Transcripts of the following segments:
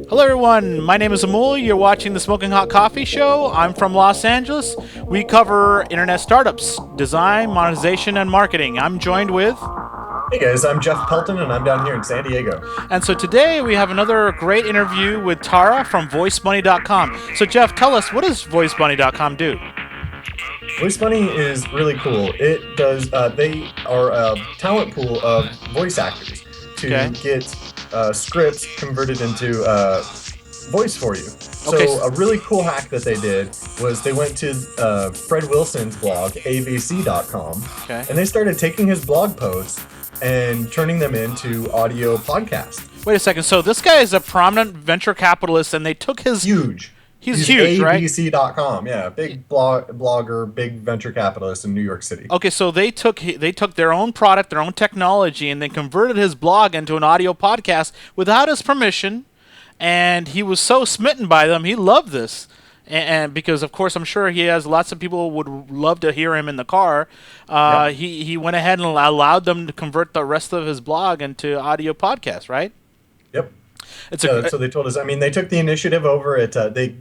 Hello everyone, my name is Amul, you're watching the Smoking Hot Coffee Show. I'm from Los Angeles. We cover internet startups, design, monetization, and marketing. I'm joined with... Hey guys, I'm Jeff Pelton and I'm down here in San Diego. And so today we have another great interview with Tara from VoiceBunny.com. So Jeff, tell us, what does VoiceBunny.com do? VoiceBunny is really cool. It does, they are a talent pool of voice actors to get scripts converted into voice for you. So a really cool hack that they did was they went to Fred Wilson's blog, AVC.com, and they started taking his blog posts and turning them into audio podcasts. Wait a second, so this guy is a prominent venture capitalist and they took his... He's huge, right? AVC.com, yeah, big blogger, big venture capitalist in New York City. Okay, so they took their own product, their own technology, and they converted his blog into an audio podcast without his permission, and he was so smitten by them, he loved this. And because, of course, I'm sure he has lots of people would love to hear him in the car. He went ahead and allowed them to convert the rest of his blog into audio podcasts, right? Yep. So they told us, I mean, they took the initiative over it. They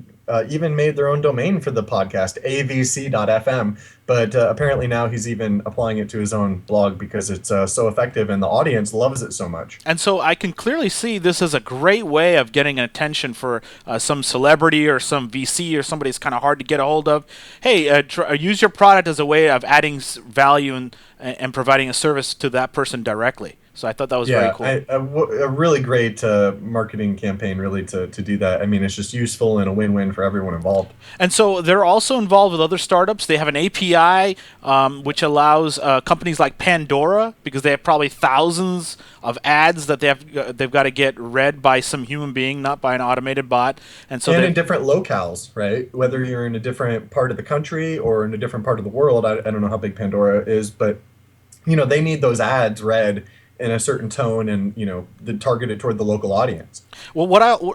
even made their own domain for the podcast, avc.fm. But apparently now he's even applying it to his own blog because it's so effective and the audience loves it so much. And so I can clearly see this as a great way of getting attention for some celebrity or some VC or somebody that's kind of hard to get a hold of. Hey, use your product as a way of adding value and providing a service to that person directly. So I thought that was very cool. A really great marketing campaign, really, to do that. I mean, it's just useful and a win-win for everyone involved. And so they're also involved with other startups. They have an API which allows companies like Pandora, because they have probably thousands of ads that they've got to get read by some human being, not by an automated bot. And so in different locales, right? Whether you're in a different part of the country or in a different part of the world. I don't know how big Pandora is, but they need those ads read in a certain tone and, targeted toward the local audience. Well,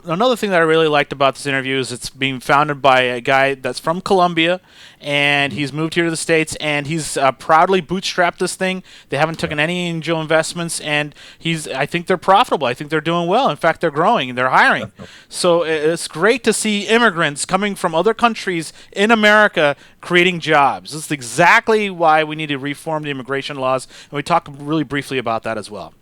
another thing that I really liked about this interview is it's being founded by a guy that's from Colombia, and he's moved here to the States, and he's proudly bootstrapped this thing. They haven't taken any angel investments, and I think they're profitable. I think they're doing well. In fact, they're growing and they're hiring. So it's great to see immigrants coming from other countries in America creating jobs. This is exactly why we need to reform the immigration laws, and we talk really briefly about that as well.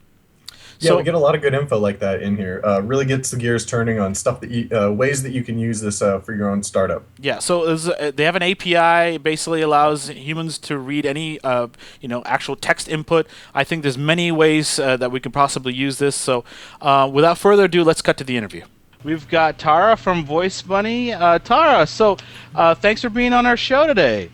Yeah, we get a lot of good info like that in here. Really gets the gears turning on stuff that ways that you can use this for your own startup. Yeah, so they have an API, basically allows humans to read any actual text input. I think there's many ways that we could possibly use this. So without further ado, let's cut to the interview. We've got Tara from VoiceBunny. Tara, so thanks for being on our show today.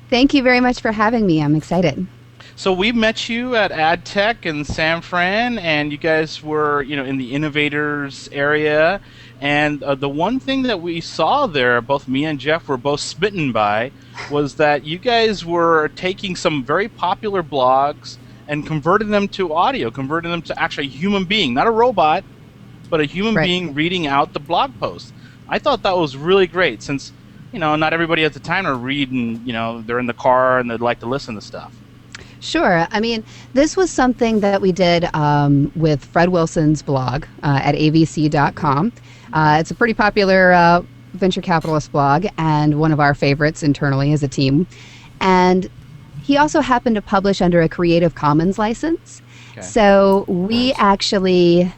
Thank you very much for having me. I'm excited. So we met you at AdTech in San Fran, and you guys were, in the innovators area. And the one thing that we saw there, both me and Jeff were both smitten by, was that you guys were taking some very popular blogs and converting them to audio, converting them to actually a human being, not a robot, but a human being reading out the blog post. I thought that was really great, since, not everybody has the time to read, and, they're in the car and they'd like to listen to stuff. Sure. I mean, this was something that we did with Fred Wilson's blog at avc.com. It's a pretty popular venture capitalist blog and one of our favorites internally as a team. And he also happened to publish under a Creative Commons license. Okay. So we actually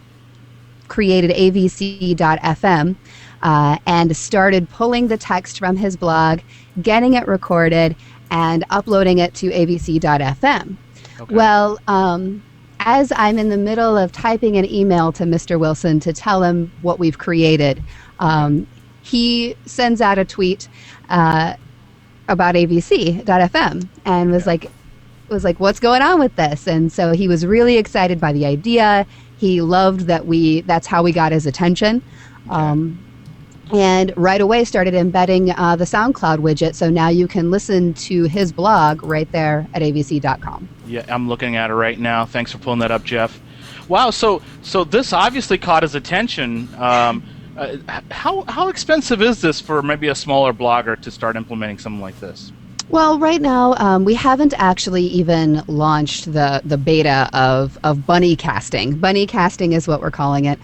created avc.fm and started pulling the text from his blog, getting it recorded, and uploading it to avc.fm. Okay. Well, as I'm in the middle of typing an email to Mr. Wilson to tell him what we've created, he sends out a tweet about avc.fm and was like, what's going on with this? And so he was really excited by the idea. He loved that that's how we got his attention. And right away started embedding the SoundCloud widget, so now you can listen to his blog right there at avc.com. Yeah, I'm looking at it right now. Thanks for pulling that up, Jeff. Wow, so this obviously caught his attention. How expensive is this for maybe a smaller blogger to start implementing something like this? Well, right now, we haven't actually even launched the beta of bunny casting. Bunny casting is what we're calling it.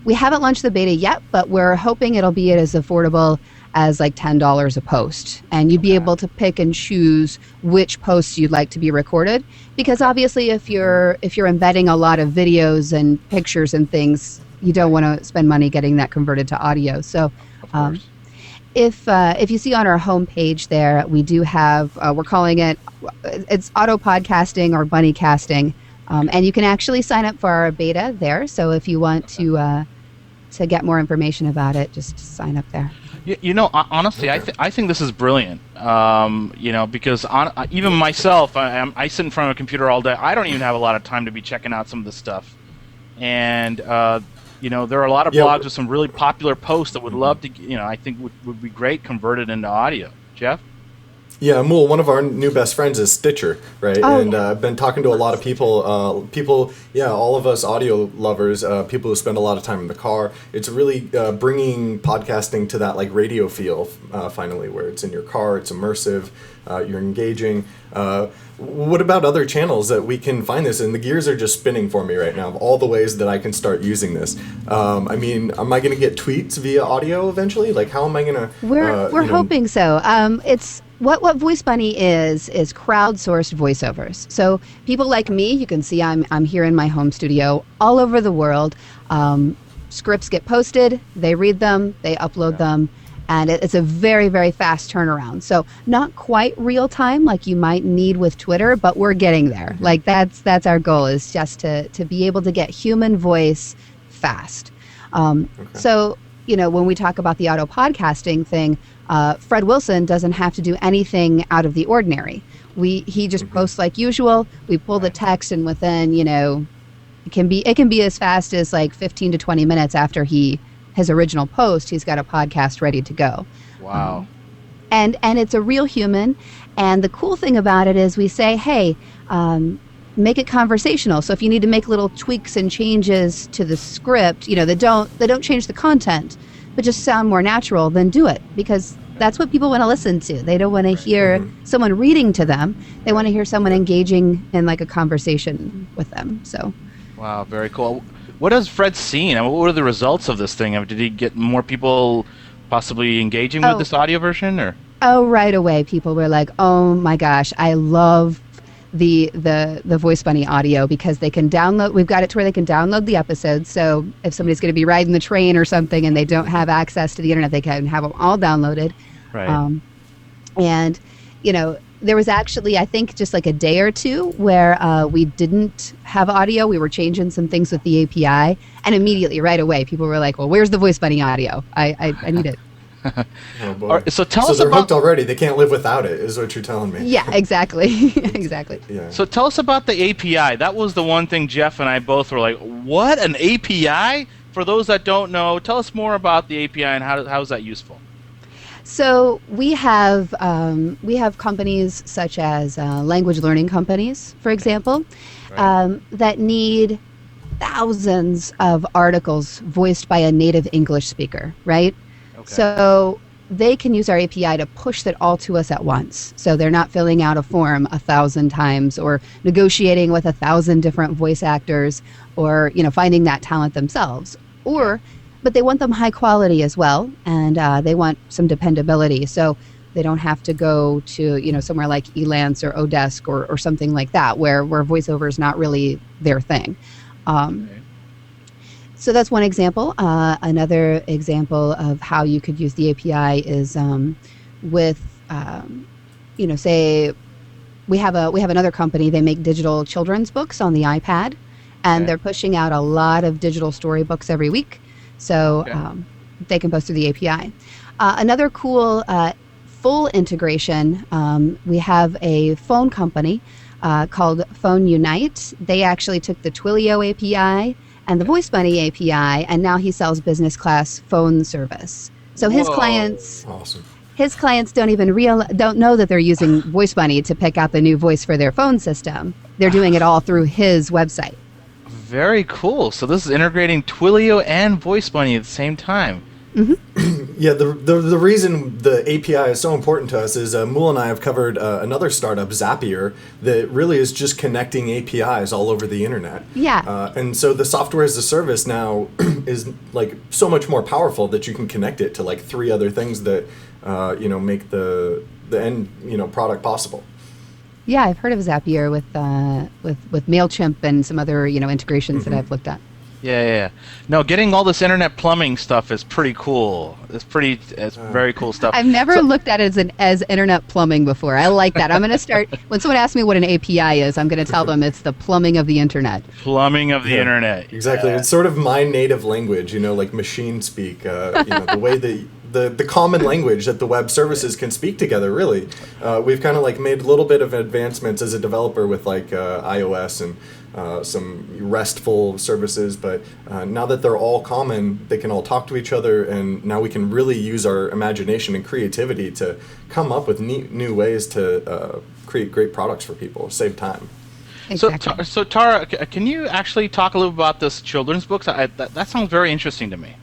We haven't launched the beta yet, but we're hoping it'll be as affordable as like $10 a post, and you'd be able to pick and choose which posts you'd like to be recorded, because obviously if you're embedding a lot of videos and pictures and things, you don't want to spend money getting that converted to audio. So if you see on our homepage there, we do have we're calling it's auto podcasting or bunny casting, and you can actually sign up for our beta there. So if you want to get more information about it, just sign up there. Honestly, I think this is brilliant. Because even myself, I sit in front of a computer all day. I don't even have a lot of time to be checking out some of this stuff. And there are a lot of blogs with some really popular posts that would love to, I think would be great converted into audio. Jeff? Yeah, Amul, one of our new best friends is Stitcher, right? And I've been talking to a lot of people, all of us audio lovers, people who spend a lot of time in the car. It's really bringing podcasting to that like radio feel, finally, where it's in your car, it's immersive, you're engaging. What about other channels that we can find this in? The gears are just spinning for me right now of all the ways that I can start using this. Am I going to get tweets via audio eventually? Like, how am I going to... We're hoping so. It's... What VoiceBunny is crowdsourced voiceovers. So people like me, you can see I'm here in my home studio, all over the world. Scripts get posted, they read them, they upload them, and it's a very, very fast turnaround. So not quite real time like you might need with Twitter, but we're getting there. Like that's our goal, is just to be able to get human voice fast. So, when we talk about the auto podcasting thing, Fred Wilson doesn't have to do anything out of the ordinary. He just posts like usual. We pull the text, and within it can be as fast as like 15 to 20 minutes after his original post, he's got a podcast ready to go. Wow. And it's a real human. And the cool thing about it is we say, hey, make it conversational. So if you need to make little tweaks and changes to the script, that don't change the content, but just sound more natural, then do it, because that's what people want to listen to. They don't want to hear someone reading to them. They want to hear someone engaging in like a conversation with them. So, wow, very cool. What has Fred seen? What are the results of this thing? Did he get more people possibly engaging with this audio version, or? Oh, right away, people were like, "Oh my gosh, I love the VoiceBunny audio," because they can download. We've got it to where they can download the episodes. So if somebody's going to be riding the train or something and they don't have access to the internet, they can have them all downloaded. Right. And there was actually, I think, just like a day or two where we didn't have audio. We were changing some things with the API, and immediately, right away, people were like, "Well, where's the VoiceBunny audio? I need it." Oh boy. So tell us they're about... hooked already. They can't live without it, is what you're telling me. Yeah, exactly. Exactly. Yeah. So tell us about the API. That was the one thing Jeff and I both were like, what, an API? For those that don't know, tell us more about the API and how is that useful? So we have companies such as language learning companies, for example, that need thousands of articles voiced by a native English speaker, right? Okay. So they can use our API to push that all to us at once. So they're not filling out a form 1,000 times or negotiating with 1,000 different voice actors or finding that talent themselves. But they want them high quality as well, and they want some dependability. So they don't have to go to somewhere like Elance or Odesk or something like that, where voiceover is not really their thing. So that's one example. Another example of how you could use the API is with, say we have another company. They make digital children's books on the iPad, and they're pushing out a lot of digital storybooks every week. So they can post through the API. Another cool full integration, we have a phone company called Phoneunite. They actually took the Twilio API and the VoiceBunny API, and now he sells business class phone service. So his clients, awesome. His clients don't know that they're using VoiceBunny to pick out the new voice for their phone system. They're doing it all through his website. Very cool. So this is integrating Twilio and VoiceBunny at the same time. Yeah, the reason the API is so important to us is Amul and I have covered another startup, Zapier, that really is just connecting APIs all over the internet. Yeah. And so the software as a service now is like so much more powerful that you can connect it to like 3 other things that make the end product possible. Yeah, I've heard of Zapier with Mailchimp and some other integrations that I've looked at. Yeah. No, getting all this internet plumbing stuff is pretty cool. It's very cool stuff. I've never looked at it as internet plumbing before. I like that. I'm going to start, when someone asks me what an API is, I'm going to tell them it's the plumbing of the internet. Plumbing of the internet. Exactly. It's sort of my native language, like machine speak, the way that the common language that the web services can speak together, really. We've kind of like made a little bit of advancements as a developer with like iOS and some RESTful services, but now that they're all common, they can all talk to each other, and now we can really use our imagination and creativity to come up with new ways to create great products for people, save time. Exactly. So Tara, can you actually talk a little about this children's books? That sounds very interesting to me.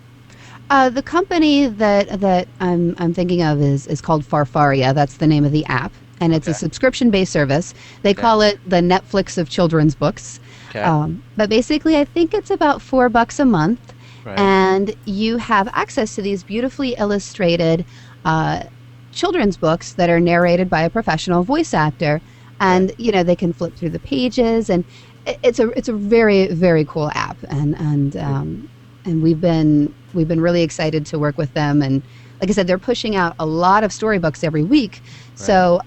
The company that I'm thinking of is called Farfaria. That's the name of the app. And it's a subscription-based service. They call it the Netflix of children's books. Okay. But basically, I think it's about $4 a month. Right. And you have access to these beautifully illustrated children's books that are narrated by a professional voice actor. And, they can flip through the pages. And it's a very, very cool app. And we've been really excited to work with them. And like I said, they're pushing out a lot of storybooks every week. Right. So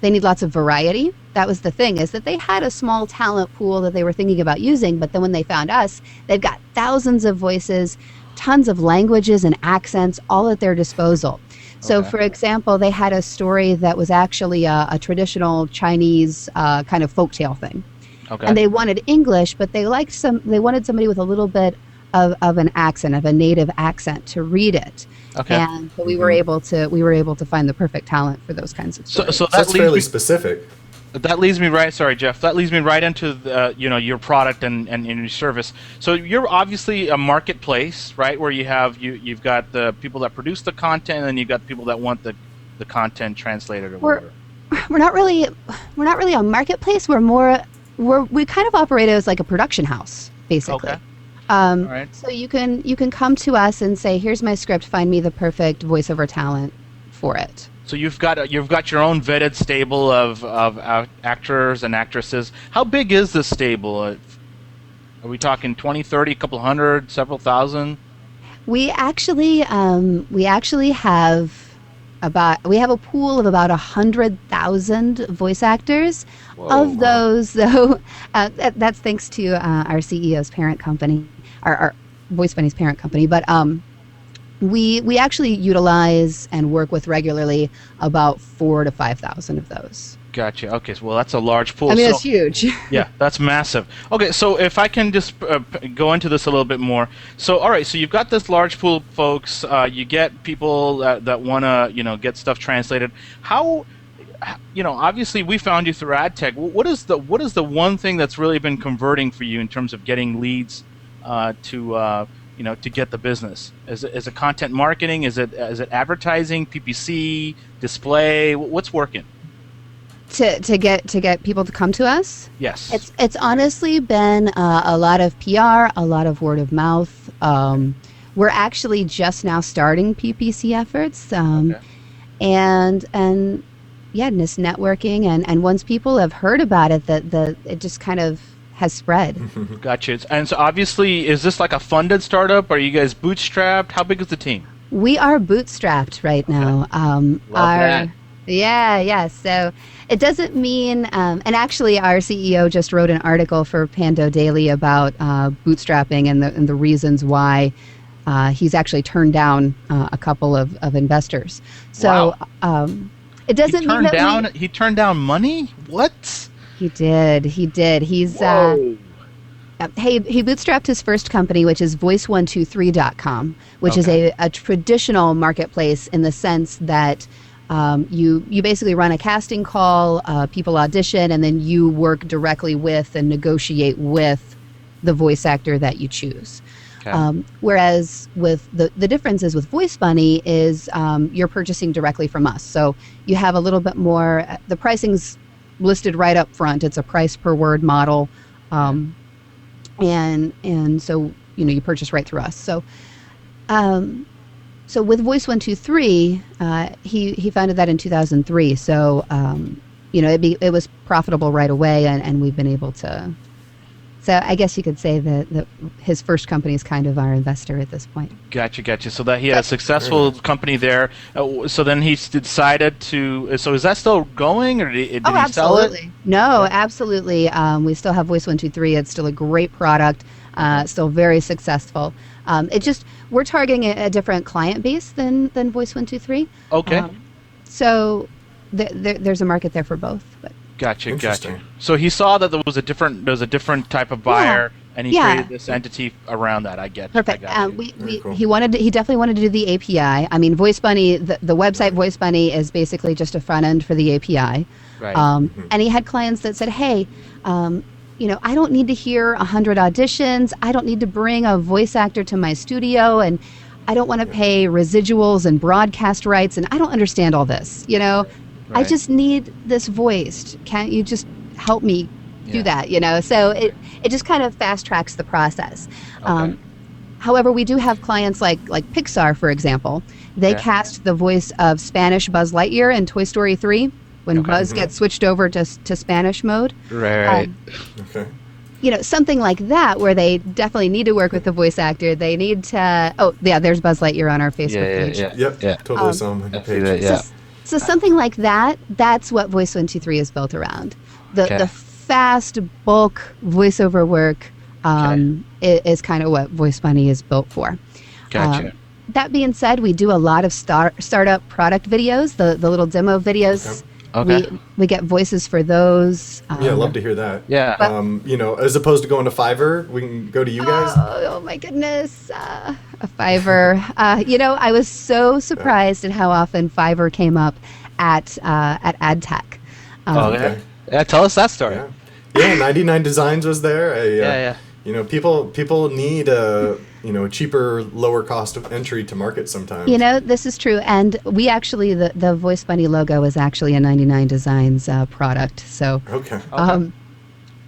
they need lots of variety. That was the thing, is that they had a small talent pool that they were thinking about using. But then when they found us, they've got thousands of voices, tons of languages and accents, all at their disposal. So, for example, they had a story that was actually a traditional Chinese kind of folktale thing. Okay. And they wanted English, but they wanted somebody with a little bit of an accent, of a native accent, to read it. Okay. And so we were able to find the perfect talent for those kinds of stories. So that's fairly specific. That leads me right. Sorry, Jeff. That leads me right into your product and your service. So you're obviously a marketplace, right? Where you've got the people that produce the content, and then you've got people that want the content translated or whatever. We're not really a marketplace. We kind of operate as like a production house, basically. Okay. Right. So you can come to us and say, here's my script, find me the perfect voiceover talent for it. So you've got your own vetted stable of actors and actresses. How big is this stable? Are we talking 20, 30, a couple hundred, several thousand? We actually have a pool of about 100,000 voice actors. Whoa, of those, though, that's thanks to our CEO's parent company, our VoiceBunny's parent company. But we actually utilize and work with regularly about 4,000 to 5,000 of those. Gotcha. Okay, well, that's a large pool. I mean, it's huge. Yeah, that's massive. Okay, so if I can just go into this a little bit more. So, all right, so you've got this large pool of folks. You get people that want to, get stuff translated. How, obviously we found you through AdTech. What is the one thing that's really been converting for you in terms of getting leads to get the business? Is it content marketing? Is it advertising, PPC, display? What's working? To get people to come to us? Yes. It's honestly been a lot of PR, a lot of word of mouth. We're actually just now starting PPC efforts, and just networking, and once people have heard about it, it just kind of has spread. Gotcha. And so obviously, is this like a funded startup? Are you guys bootstrapped? How big is the team? We are bootstrapped right now. Love that. Yeah. So it doesn't mean, and actually our CEO just wrote an article for Pando Daily about bootstrapping and the reasons why he's actually turned down a couple of investors. So it doesn't mean that he turned down money? What? He did. He bootstrapped his first company, which is voice123.com, which is a traditional marketplace in the sense that you basically run a casting call, people audition, and then you work directly with and negotiate with the voice actor that you choose. Okay. Whereas with the difference is with VoiceBunny is you're purchasing directly from us. So you have a little bit more, the pricing's listed right up front. It's a price per word model. And so, you purchase right through us. So, so with Voice 123, he founded that in 2003. So, it was profitable right away, and we've been able to. So I guess you could say that his first company is kind of our investor at this point. Gotcha. So that he had a successful company there. So then he decided to. So is that still going, or did he sell it? No, absolutely. We still have Voice 123. It's still a great product. Still very successful. We're targeting a different client base than Voice 123. Okay. So there's a market there for both. But. Gotcha. So he saw that there was a different type of buyer, and he created this entity around that. I get. Perfect. Cool. He definitely wanted to do the API. I mean, VoiceBunny, the website VoiceBunny is basically just a front end for the API. Right. And he had clients that said, hey, I don't need to hear 100 auditions. I don't need to bring a voice actor to my studio, and I don't want to pay residuals and broadcast rights, and I don't understand all this. Right. I just need this voiced. Can't you just help me do that? So it just kind of fast tracks the process. Okay. However, we do have clients like Pixar, for example. They cast the voice of Spanish Buzz Lightyear in Toy Story 3 when Buzz gets switched over to Spanish mode. Right. Okay. Something like that, where they definitely need to work with the voice actor. They need to. Oh, yeah. There's Buzz Lightyear on our Facebook page. Yep. Totally saw him on the page. So something like that, that's what Voice 123 is built around. The fast bulk voiceover work is kind of what VoiceBunny is built for. Gotcha. That being said, we do a lot of startup product videos, the little demo videos. Okay. We get voices for those. I'd love to hear that. Yeah. As opposed to going to Fiverr, we can go to you guys. Oh my goodness. A Fiverr. I was so surprised at how often Fiverr came up at AdTech. Okay. Yeah, tell us that story. Yeah, 99 Designs was there. People need a cheaper, lower cost of entry to market sometimes. This is true, and we actually the VoiceBunny logo is actually a 99 Designs product. So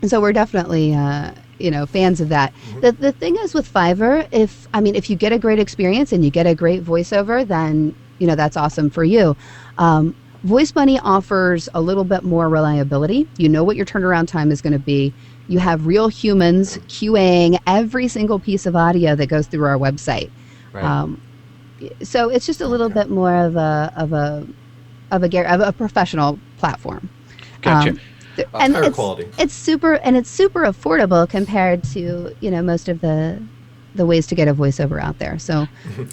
so we're definitely fans of that. Mm-hmm. The thing is with Fiverr, if you get a great experience and you get a great voiceover, then that's awesome for you. VoiceBunny offers a little bit more reliability. You know what your turnaround time is going to be. You have real humans QAing every single piece of audio that goes through our website. Right. So it's just a little bit more of a professional platform. Gotcha. And higher quality. It's super affordable compared to most of the ways to get a voiceover out there. So.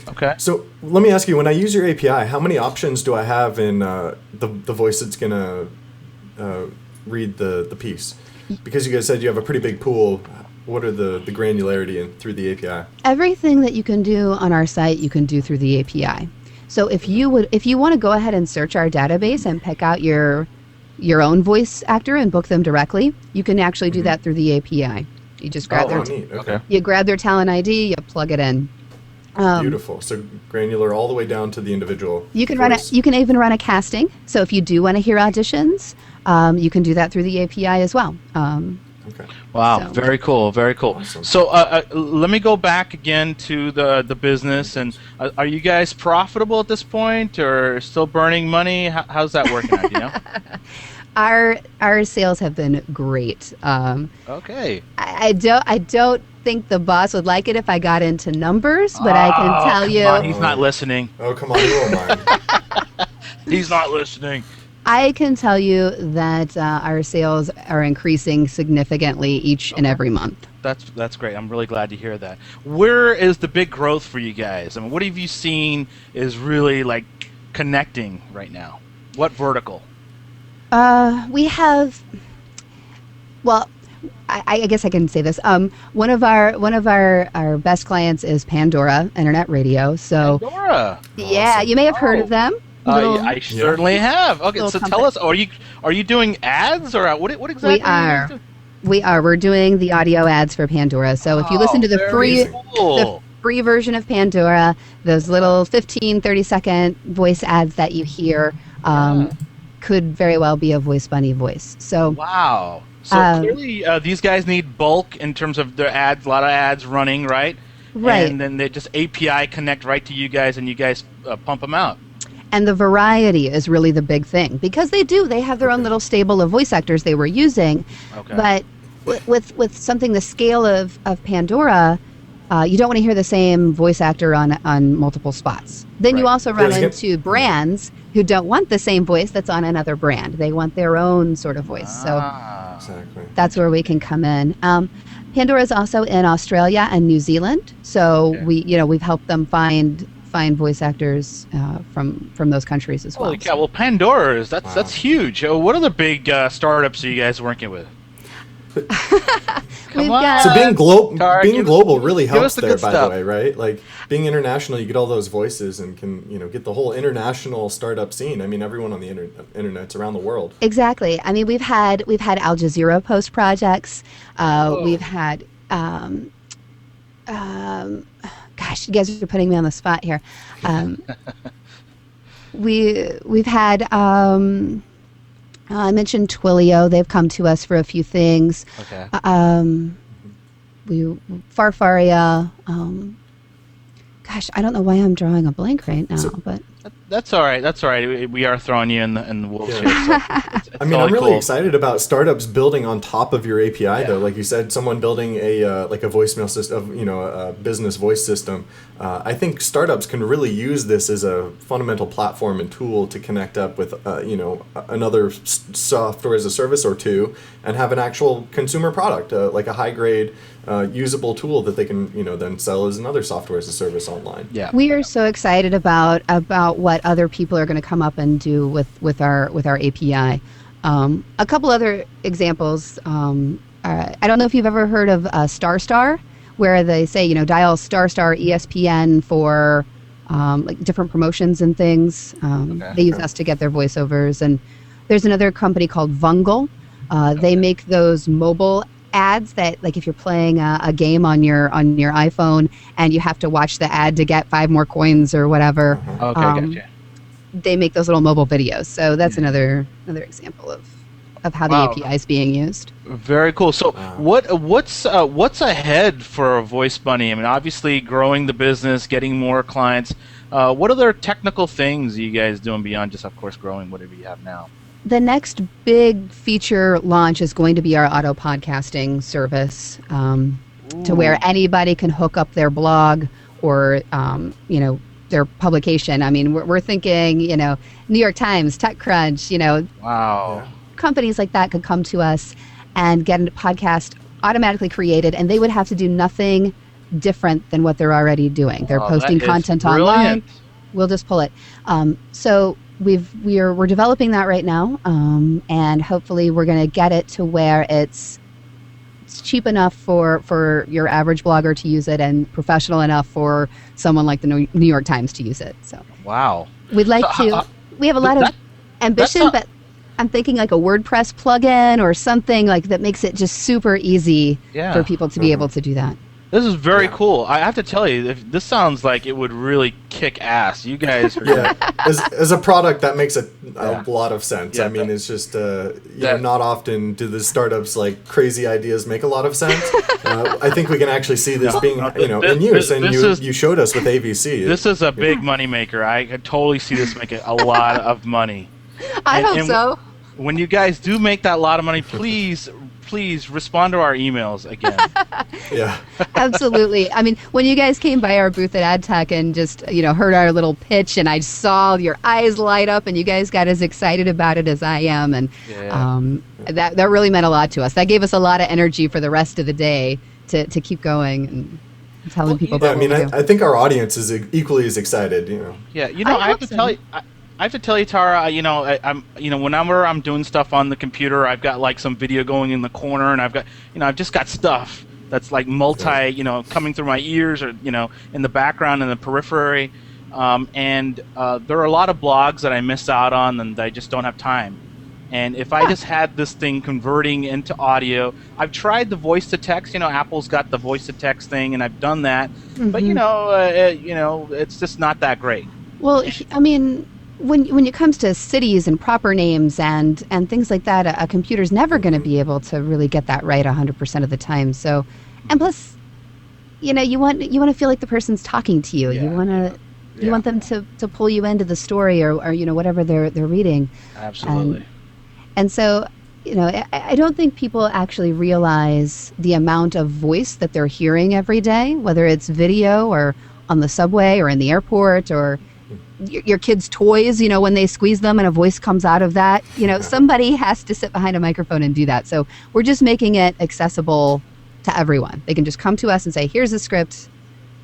Okay. So let me ask you: when I use your API, how many options do I have in the voice that's gonna read the piece? Because you guys said you have a pretty big pool, what are the granularity through the API? Everything that you can do on our site, you can do through the API. So if you want to go ahead and search our database and pick out your own voice actor and book them directly, you can actually do that through the API. You just grab you grab their talent ID, you plug it in. Beautiful. So granular all the way down to the individual. You can you can even run a casting. So if you do want to hear auditions, you can do that through the API as well. Okay. Wow, so. Very cool, very cool. Awesome. So let me go back again to the business. And are you guys profitable at this point, or still burning money? How's that working out? Do you know? Our sales have been great. Okay. I don't think the boss would like it if I got into numbers, but I can tell you. On, he's not listening. Oh, come on, you won't mind. He's not listening. I can tell you that our sales are increasing significantly each and every month. That's great. I'm really glad to hear that. Where is the big growth for you guys? I mean, what have you seen is really like connecting right now? What vertical? We have. Well, I guess I can say this. One of our best clients is Pandora Internet Radio. So Pandora. Yeah, awesome. You may have heard of them. I certainly have. Okay, so company. Tell us. Are you doing ads or what exactly? We are. We're doing the audio ads for Pandora. So if you listen to the free version of Pandora, those little 15, 30-second voice ads that you hear could very well be a VoiceBunny voice. So wow. So clearly these guys need bulk in terms of their ads, a lot of ads running, right? Right. And then they just API connect right to you guys, and you guys pump them out. And the variety is really the big thing, because they have their own little stable of voice actors they were using. Okay. But with something the scale of Pandora, you don't want to hear the same voice actor on multiple spots. Then you also run into brands who don't want the same voice that's on another brand. They want their own sort of voice. So that's where we can come in. Pandora is also in Australia and New Zealand. So we've helped them find voice actors from those countries as well. Holy cow! Well, Pandora that's huge. What other big startups are you guys working with? Come on. So being global really helps there, by the way, right? Like being international, you get all those voices and can get the whole international startup scene. I mean, everyone on the internet's around the world. Exactly. I mean, we've had Al Jazeera post projects. We've had. Gosh, you guys are putting me on the spot here. We've had. I mentioned Twilio. They've come to us for a few things. Okay. Farfaria. Gosh, I don't know why I'm drawing a blank right now, but that's all right. That's all right. We are throwing you in the wolf shit. So it's I mean, I'm really excited about startups building on top of your API, though. Like you said, someone building a voicemail system, a business voice system. I think startups can really use this as a fundamental platform and tool to connect up with, another software as a service or two, and have an actual consumer product, like a high grade, usable tool that they can, then sell as another software as a service online. Yeah. We are so excited about what other people are going to come up and do with our API. A couple other examples. I don't know if you've ever heard of Star, where they say, dial Star ESPN for like different promotions and things. They use us to get their voiceovers. And there's another company called Vungle. They make those mobile ads that, like, if you're playing a game on your iPhone and you have to watch the ad to get 5 more coins or whatever. Okay, gotcha. They make those little mobile videos. So that's another example of how the API is being used. Very cool. So what's ahead for VoiceBunny? I mean, obviously growing the business, getting more clients. What other technical things are you guys doing beyond just, of course, growing whatever you have now? The next big feature launch is going to be our auto podcasting service, to where anybody can hook up their blog or their publication. I mean, we're thinking, New York Times, TechCrunch, wow, companies like that could come to us and get a podcast automatically created, and they would have to do nothing different than what they're already doing. They're posting content online. We'll just pull it. So we're developing that right now, and hopefully we're going to get it to where it's cheap enough for your average blogger to use it, and professional enough for someone like the New York Times to use it. So wow, we'd like to. We have a lot of ambition, but I'm thinking like a WordPress plugin or something like that makes it just super easy for people to be able to do that. This is very cool. I have to tell you, this sounds like it would really kick ass. You guys are as a product, that makes a lot of sense. I mean, it's just not often do the startups like crazy ideas make a lot of sense. I think we can actually see this being in use, and you showed us with AVC. This is a big money maker. I could totally see this making a lot of money. I hope so. When you guys do make that lot of money, please respond to our emails again. Yeah. Absolutely. I mean, when you guys came by our booth at AdTech and just, heard our little pitch, and I saw your eyes light up and you guys got as excited about it as I am. And that really meant a lot to us. That gave us a lot of energy for the rest of the day to keep going and telling people about what we do. I think our audience is equally as excited, Yeah, I have to tell you, I have to tell you, Tara. Whenever I'm doing stuff on the computer, I've got like some video going in the corner, and I've just got stuff that's like coming through my ears or in the background in the periphery, and there are a lot of blogs that I miss out on and I just don't have time. And if I just had this thing converting into audio, I've tried the voice to text. Apple's got the voice to text thing, and I've done that. Mm-hmm. But it's just not that great. Well, I mean, when it comes to cities and proper names and things like that, a computer's never going to be able to really get that right 100% of the time. So, and plus, you want to feel like the person's talking to you. You want to. You want them to pull you into the story or whatever they're reading. Absolutely. And so, I don't think people actually realize the amount of voice that they're hearing every day, whether it's video or on the subway or in the airport or your kids' toys, when they squeeze them and a voice comes out of that. Somebody has to sit behind a microphone and do that. So we're just making it accessible to everyone. They can just come to us and say, here's a script,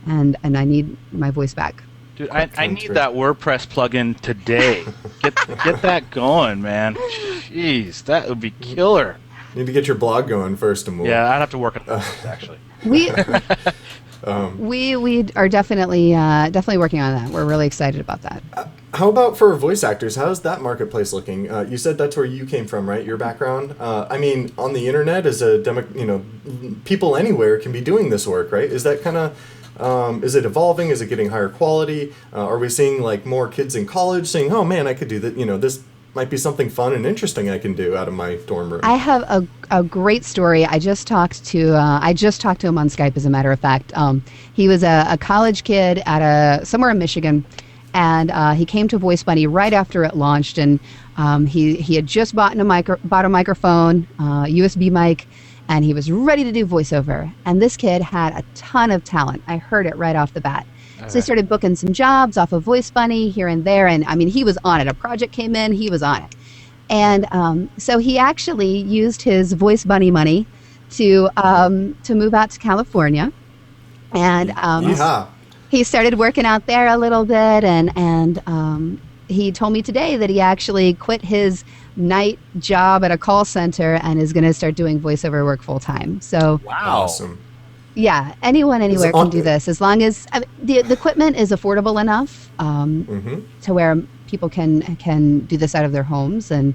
and I need my voice back. Dude, I need that WordPress plugin today. Get that going, man. Jeez, that would be killer. You need to get your blog going first, Amul. Yeah, I'd have to work on that actually. We are definitely working on that. We're really excited about that. How about for voice actors? How's that marketplace looking? You said that's where you came from, right? Your background. I mean, on the internet, as a people anywhere can be doing this work, right? Is that kind of is it evolving? Is it getting higher quality? Are we seeing like more kids in college saying, "Oh man, I could do that. This might be something fun and interesting I can do out of my dorm room"? I have a great story. I just talked to him on Skype, as a matter of fact. He was a college kid at somewhere in Michigan, and he came to VoiceBunny right after it launched, and he had just bought a microphone, USB mic. And he was ready to do voiceover. And this kid had a ton of talent. I heard it right off the bat. So he started booking some jobs off of VoiceBunny here and there. And I mean, he was on it. A project came in, he was on it. And so he actually used his VoiceBunny money to move out to California. And he started working out there a little bit. And he told me today that he actually quit his night job at a call center and is going to start doing voiceover work full time. So wow, awesome. Yeah, anyone anywhere can do this as long as the equipment is affordable enough to where people can do this out of their homes and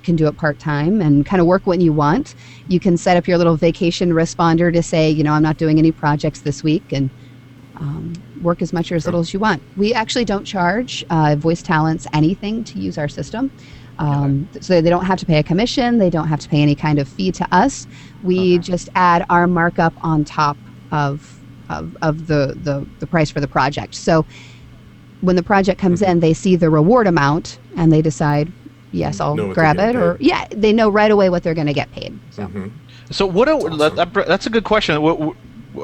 can do it part time and kind of work when you want. You can set up your little vacation responder to say, I'm not doing any projects this week, and work as much or as little as you want. We actually don't charge voice talents anything to use our system. So they don't have to pay a commission. They don't have to pay any kind of fee to us. We just add our markup on top of the price for the project. So when the project comes in, they see the reward amount and they decide, yes, I'll grab it, or they know right away what they're going to get paid. So, so that's a good question.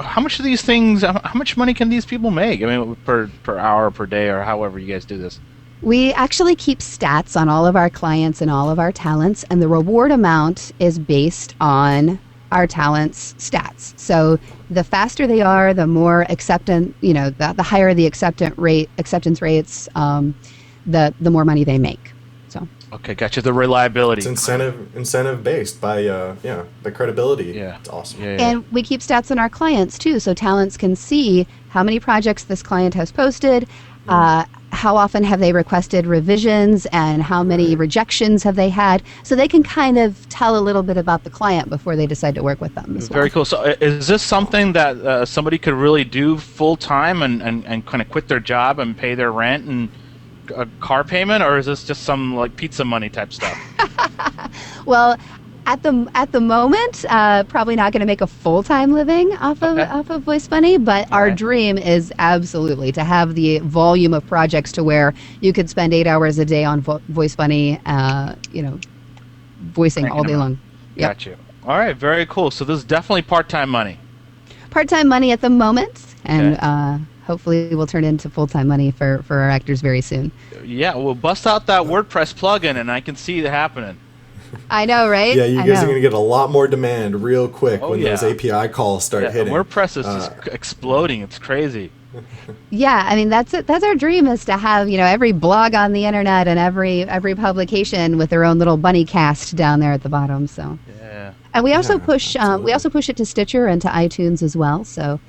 How much of these things? How much money can these people make? I mean, per hour, per day, or however you guys do this. We actually keep stats on all of our clients and all of our talents, and the reward amount is based on our talents' stats. So the faster they are, the more acceptance, the higher the acceptance rates, the more money they make. So. Okay, gotcha. The reliability. It's incentive based by credibility. Yeah, it's awesome. Yeah. And we keep stats on our clients too, so talents can see how many projects this client has posted. How often have they requested revisions, and how many rejections have they had? So they can kind of tell a little bit about the client before they decide to work with them as well. Very cool. So is this something that somebody could really do full time and kind of quit their job and pay their rent and a car payment, or is this just some like pizza money type stuff? Well, at the moment, probably not going to make a full-time living off of VoiceBunny, but our dream is absolutely to have the volume of projects to where you could spend 8 hours a day on VoiceBunny, voicing all day long. Yep. Got you. All right, very cool. So this is definitely part-time money. Part-time money at the moment, and hopefully we'll turn into full-time money for our actors very soon. Yeah, we'll bust out that WordPress plugin, and I can see it happening. I know, right? Yeah, you guys are going to get a lot more demand real quick when those API calls start hitting. WordPress is just exploding. It's crazy. Yeah, I mean that's our dream, is to have every blog on the internet and every publication with their own little bunny cast down there at the bottom. So and we also push it to Stitcher and to iTunes as well. So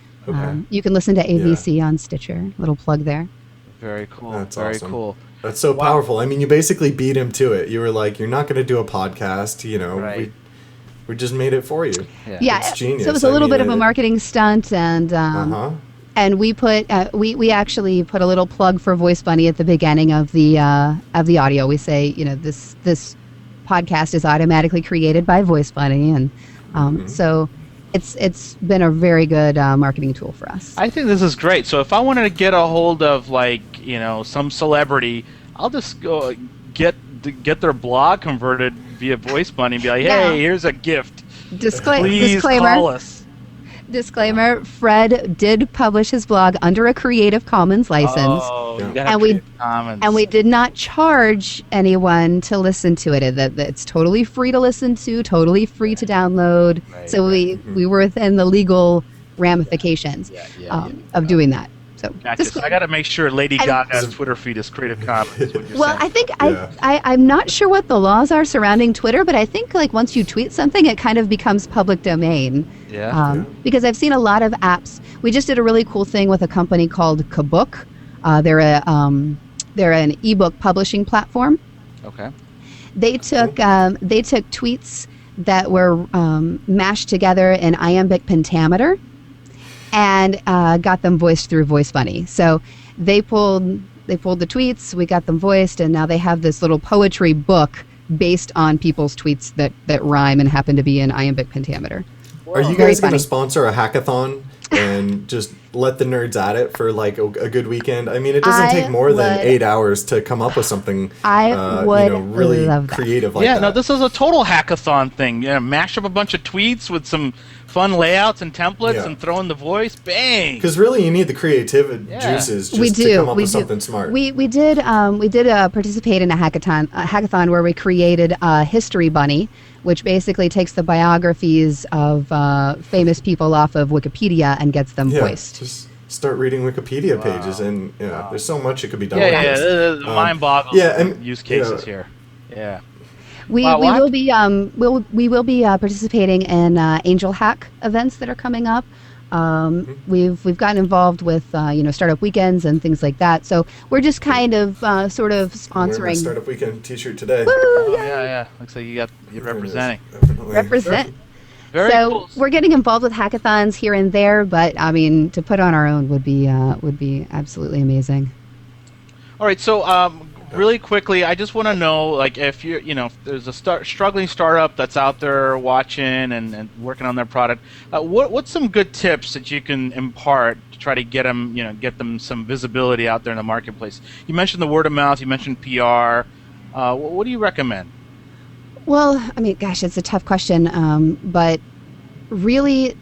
you can listen to AVC on Stitcher. Little plug there. Very cool. That's very awesome. cool. That's so powerful. I mean, you basically beat him to it. You were like, "You're not going to do a podcast," you know. Right. We just made it for you. Yeah, it's genius. So it was a little bit of a marketing stunt, and and we put we actually put a little plug for VoiceBunny at the beginning of the audio. We say, you know, this podcast is automatically created by VoiceBunny, and so it's been a very good marketing tool for us. I think this is great. So if I wanted to get a hold of, like, you know, some celebrity, I'll just go get their blog converted via VoiceBunny and be like, hey, here's a gift. Please call us. Disclaimer: Fred did publish his blog under a Creative Commons license, and we did not charge anyone to listen to it. It's totally free to listen to, totally free to download. So we were within the legal ramifications of doing that. So, gotcha. So I got to make sure Lady Gaga's Twitter feed is Creative Commons. Well, I think I'm not sure what the laws are surrounding Twitter, but I think, like, once you tweet something, it kind of becomes public domain. Because I've seen a lot of apps. We just did a really cool thing with a company called Kabook. They're an ebook publishing platform. Okay. They took tweets that were mashed together in iambic pentameter, and got them voiced through VoiceBunny. So they pulled the tweets, we got them voiced, and now they have this little poetry book based on people's tweets that rhyme and happen to be in iambic pentameter. Are you guys going to sponsor a hackathon and just let the nerds at it for, like, a good weekend? I mean, it doesn't take more than 8 hours to come up with something really creative like that. Yeah, no, this is a total hackathon thing. Yeah, mash up a bunch of tweets with some fun layouts and templates and throw in the voice. Bang! Because really, you need the creative juices just to come up with something smart. We did participate in a hackathon where we created a History Bunny, which basically takes the biographies of famous people off of Wikipedia and gets them voiced. Just start reading Wikipedia pages, and there's so much it could be done. With mind-boggling use cases here. Yeah. We will be participating in Angel Hack events that are coming up. We've gotten involved with startup weekends and things like that. So we're just kind of sort of sponsoring. We're startup weekend T-shirt today. Woo, yeah. Looks like you're representing. Represent. Very cool. We're getting involved with hackathons here and there, but I mean, to put on our own would be absolutely amazing. All right, so really quickly, I just want to know, like, if if there's a struggling startup that's out there watching and working on their product, what's some good tips that you can impart to try to get them some visibility out there in the marketplace? You mentioned the word of mouth, you mentioned PR. What do you recommend? Well, I mean, gosh, it's a tough question, but really,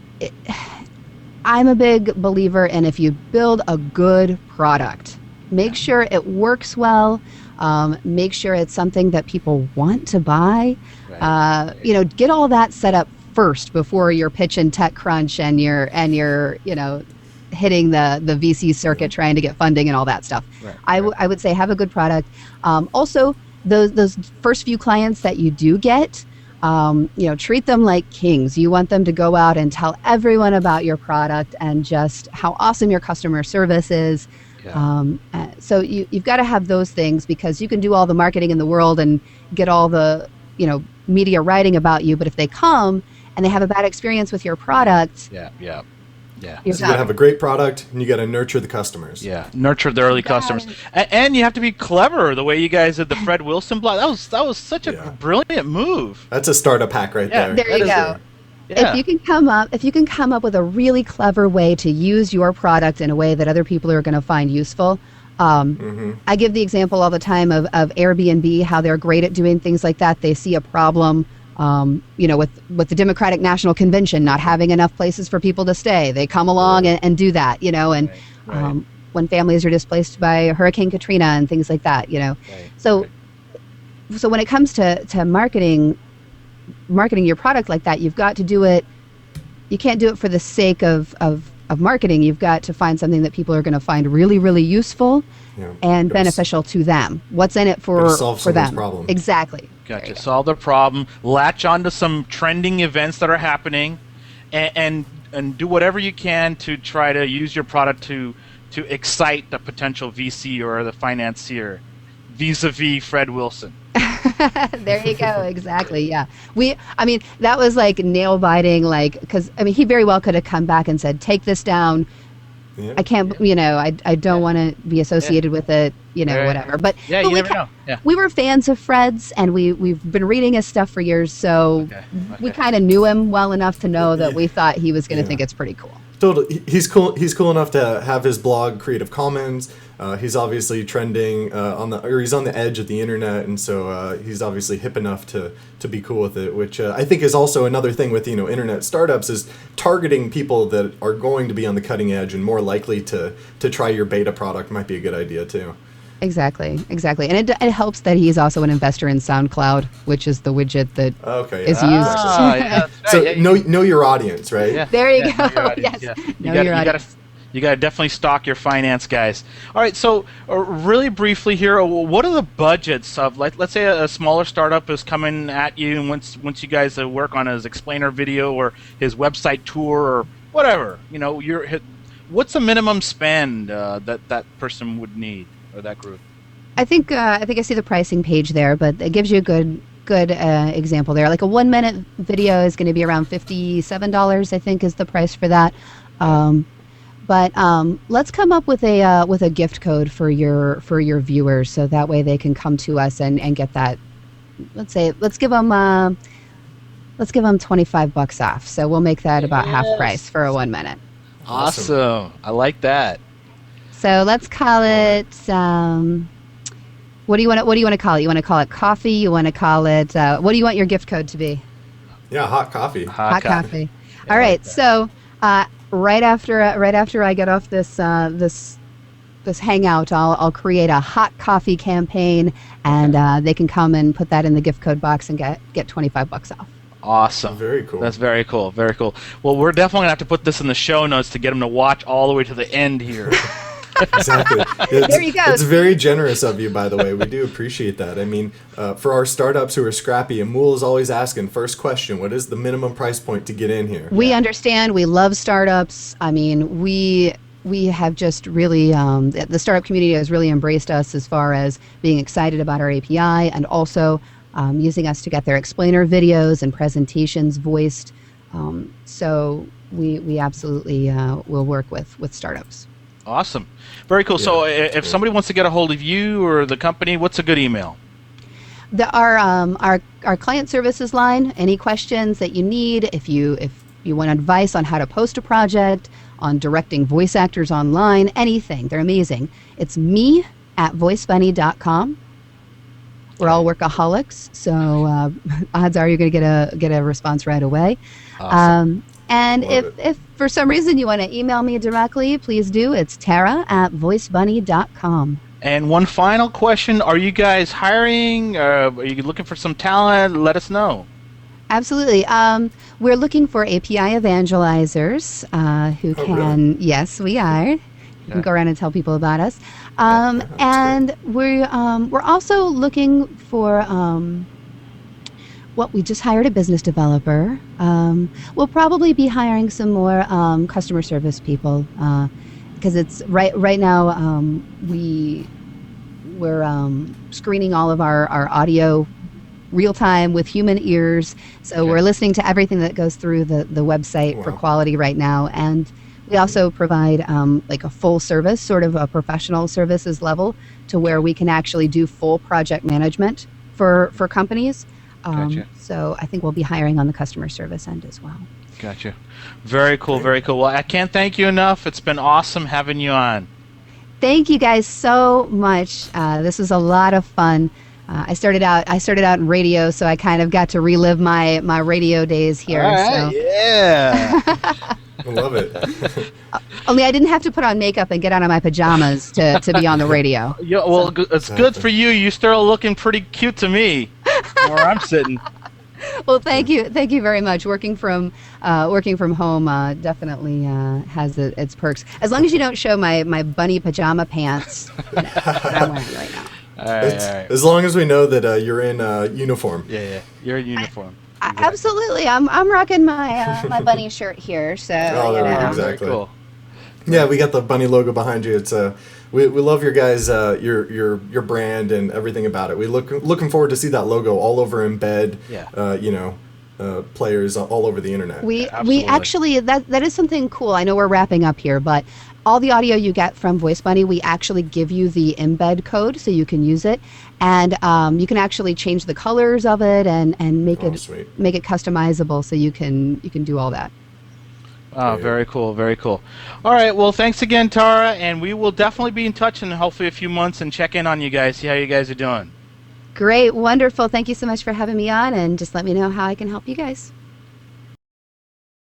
I'm a big believer in, if you build a good product, make sure it works well. Make sure it's something that people want to buy. Right. Get all that set up first before you're pitching TechCrunch and you're hitting the VC circuit trying to get funding and all that stuff. Right. I would say have a good product. Also, those first few clients that you do get, treat them like kings. You want them to go out and tell everyone about your product and just how awesome your customer service is. Yeah. So you've got to have those things, because you can do all the marketing in the world and get all the media writing about you, but if they come and they have a bad experience with your product, so you got to have a great product, and you got to nurture the customers. Yeah, nurture the early customers, and you have to be clever. The way you guys did the Fred Wilson blog, that was such a brilliant move. That's a startup hack right there. There you go. Yeah. If you can come up with a really clever way to use your product in a way that other people are going to find useful. I give the example all the time of Airbnb, how they're great at doing things like that. They see a problem, with the Democratic National Convention not having enough places for people to stay. They come along and do that, when families are displaced by Hurricane Katrina and things like that, So when it comes to marketing your product like that, you've got to do it. You can't do it for the sake of marketing. You've got to find something that people are going to find really, really useful and beneficial to them. What's in it for them? Problem. Exactly. Gotcha. Solve the problem. Latch onto some trending events that are happening, and do whatever you can to try to use your product to excite the potential VC or the financier. vis-a-vis Fred Wilson. There you go. Exactly. Yeah. I mean, that was like nail biting, like, because, I mean, he very well could have come back and said, take this down. Yeah. I can't, I don't want to be associated with it, whatever. But yeah, but you never know. Yeah. We were fans of Fred's, and we've been reading his stuff for years, so we kind of knew him well enough to know that we thought he was going to think it's pretty cool. Totally. He's cool. He's cool enough to have his blog Creative Commons. He's obviously trending he's on the edge of the internet, and so he's obviously hip enough to be cool with it. Which I think is also another thing with internet startups is targeting people that are going to be on the cutting edge and more likely to try your beta product might be a good idea too. Exactly, and it helps that he's also an investor in SoundCloud, which is the widget that is used. So know your audience, right? Yeah. There you go. Yes, know your audience. You got to definitely stock your finance guys. All right, so really briefly here, what are the budgets of, let's say a smaller startup is coming at you, and once you guys work on his explainer video or his website tour or whatever, what's the minimum spend that person would need, or that group? I think I see the pricing page there, but it gives you a good example there. Like a 1-minute video is going to be around $57, I think, is the price for that. But let's come up with a gift code for your viewers, so that way they can come to us and get that. Let's give them $25 off. So we'll make that about half price for a 1 minute. Awesome. I like that. So let's call it. What do you want to call it? You want to call it coffee? You want to call it? What do you want your gift code to be? Yeah, hot coffee. Hot coffee. Yeah, all right. So. Right after I get off this hangout, I'll create a hot coffee campaign, and they can come and put that in the gift code box and get $25 off. Awesome. Very cool. That's very cool. Very cool. Well, we're definitely gonna have to put this in the show notes to get them to watch all the way to the end here. Exactly. There you go. It's very generous of you, by the way. We do appreciate that. I mean, for our startups who are scrappy, Amul is always asking, first question, what is the minimum price point to get in here? We understand. We love startups. I mean, we have just really, the startup community has really embraced us as far as being excited about our API, and also using us to get their explainer videos and presentations voiced. So we absolutely will work with startups. Awesome. Very cool. Yeah, so if somebody wants to get a hold of you or the company, what's a good email? Our client services line, any questions that you need, if you want advice on how to post a project, on directing voice actors online, anything, they're amazing. It's me@voicebunny.com. We're all workaholics, so odds are you're going to get a response right away. Awesome. And if for some reason you want to email me directly, please do. It's Tara@voicebunny.com. And one final question. Are you guys hiring? Are you looking for some talent? Let us know. Absolutely. We're looking for API evangelizers who can... Really? Yes, we are. You can go around and tell people about us. And we're also looking for... we just hired a business developer. We'll probably be hiring some more customer service people because it's right now we're screening all of our audio real time with human ears. So we're listening to everything that goes through the website for quality right now. And we also provide like a full service, sort of a professional services level, to where we can actually do full project management for companies. Gotcha. So I think we'll be hiring on the customer service end as well. Gotcha. Very cool, very cool. Well, I can't thank you enough. It's been awesome having you on. Thank you guys so much. This was a lot of fun. I started out in radio, so I kind of got to relive my radio days here. All right, so. Yeah. I love it. Only I didn't have to put on makeup and get out of my pajamas to be on the radio. Yeah, well, it's good for you. You're still looking pretty cute to me where I'm sitting. Well, thank you very much. Working from home definitely has its perks. As long as you don't show my bunny pajama pants that I'm wearing right now. All right. As long as we know that you're in uniform. Yeah, you're in uniform. Absolutely, I'm rocking my bunny shirt here. So exactly. Very cool. Yeah, we got the bunny logo behind you. It's we love your guys, your brand and everything about it. We looking forward to see that logo all over embed. Yeah. Players all over the internet. We Absolutely. actually that is something cool. I know we're wrapping up here, but all the audio you get from VoiceBunny, we actually give you the embed code so you can use it, and you can actually change the colors of it and make make it customizable so you can do all that. Oh, very cool, very cool. All right, well, thanks again, Tara, and we will definitely be in touch in hopefully a few months and check in on you guys, see how you guys are doing. Great, wonderful. Thank you so much for having me on, and just let me know how I can help you guys.